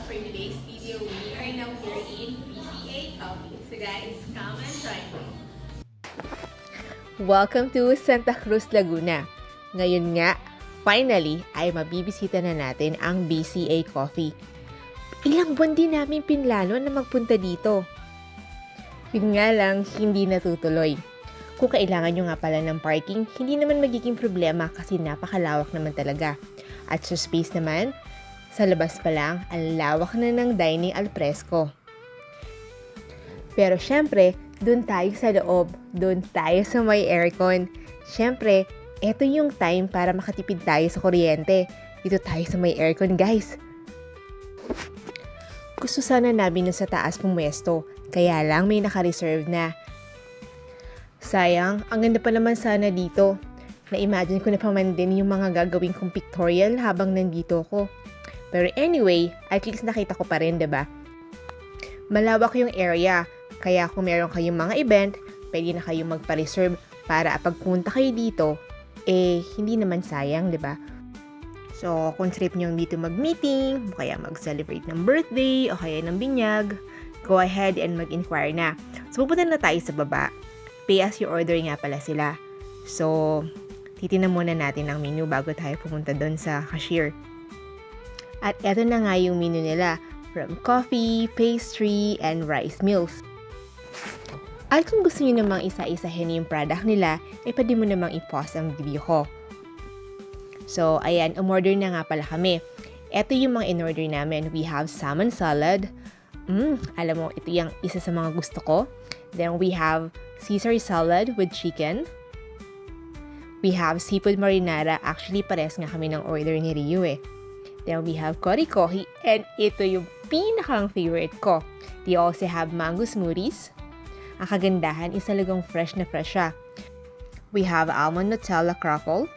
for today's video. We are now here in PCA Coffee. So guys, come and try me. Welcome to Santa Cruz, Laguna. Ngayon nga, finally, ay mabibisita na natin ang BCA Coffee. Ilang buwan din namin pinlano na magpunta dito. Yun nga lang, hindi natutuloy. Kung kailangan nyo nga pala ng parking, hindi naman magiging problema kasi napakalawak naman talaga. At sa space naman, sa labas pa lang, ang lawak na ng dining al fresco. Pero syempre, doon tayo sa loob, doon tayo sa may aircon. Syempre, eto yung time para makatipid tayo sa kuryente. Dito tayo sa may aircon, guys. Gusto sana namin na sa taas pumwesto, kaya lang may naka-reserve na. Sayang, ang ganda pa naman sana dito. Na-imagine ko na pa man din yung mga gagawin kong pictorial habang nandito ko. Pero anyway, at least nakita ko pa rin, diba? Malawak yung area, kaya kung meron kayong mga event, pwede na kayong magpa-reserve para pagpunta kayo dito, hindi naman sayang, diba? So, kung trip nyo dito mag-meeting, o kaya mag-celebrate ng birthday, o kaya ng binyag, go ahead and mag-inquire na. So, pupunta na tayo sa baba. Pay as you order nga pala sila. So, titingnan muna natin ang menu bago tayo pumunta doon sa cashier. At eto na nga yung menu nila, from coffee, pastry, and rice meals. At kung gusto niyo namang isa-isahin yung product nila, pwede mo namang i-pause ang video ko. So, ayan, umorder na nga pala kami. Eto yung mga in-order namin. We have salmon salad. Alam mo, ito yung isa sa mga gusto ko. Then we have Caesar salad with chicken. We have seafood marinara. Actually, pares nga kami ng order ni Rio eh. Then we have kori-kohi, and ito yung pinakang favorite ko. They also have mango smoothies. Ang kagandahan is talagang fresh na fresh siya. We have almond Nutella croffle.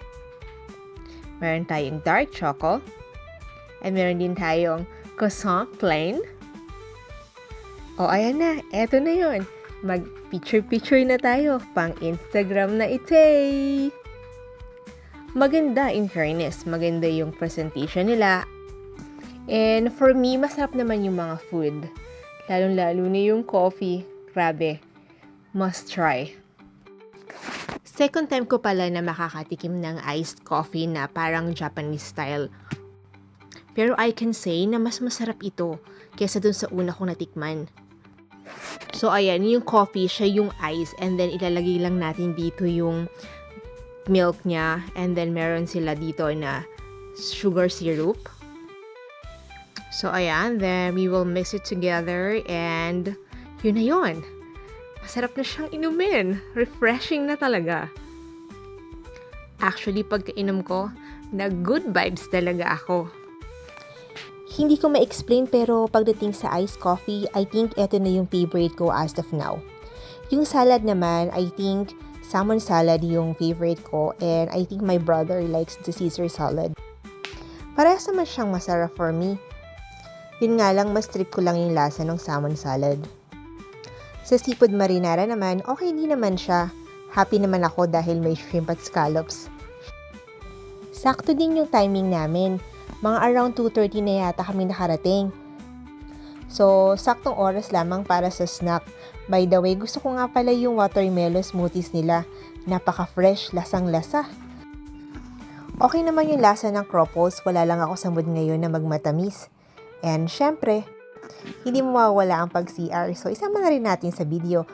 Meron tayong dark choco. And meron din tayong croissant plain. O ayan na, eto na yun. Mag-picture-picture na tayo. Pang Instagram na ite! Maganda in fairness. Maganda yung presentation nila. And for me, masarap naman yung mga food. Lalong-lalo na yung coffee. Grabe. Must try. Second time ko pala na makakatikim ng iced coffee na parang Japanese style. Pero I can say na mas masarap ito kesa dun sa una kong natikman. So ayan, yung coffee, siya yung ice. And then ilalagay lang natin dito yung milk niya, and then meron sila dito na sugar syrup. So ayan, then we will mix it together, and yun na yun. Masarap na siyang inumin. Refreshing na talaga. Actually, pagkainom ko, na good vibes talaga ako. Hindi ko ma-explain, pero pagdating sa iced coffee, I think eto na yung favorite ko as of now. Yung salad naman, I think salmon salad yung favorite ko, and I think my brother likes the Caesar salad. Parehas naman siyang masarap for me. Yun nga lang, mas trip ko lang yung lasa ng salmon salad. Sa seafood marinara naman, okay din naman siya. Happy naman ako dahil may shrimp at scallops. Sakto din yung timing namin. Mga around 2:30 na yata kami nakarating. So, saktong oras lamang para sa snack. By the way, gusto ko nga pala yung watermelon smoothies nila. Napaka-fresh, lasang-lasa. Okay naman yung lasa ng croffles, wala lang ako sa mood ngayon na magmatamis. And syempre, hindi mo mawawala ang pag-CR. So, isama na rin natin sa video.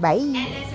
Bye! And as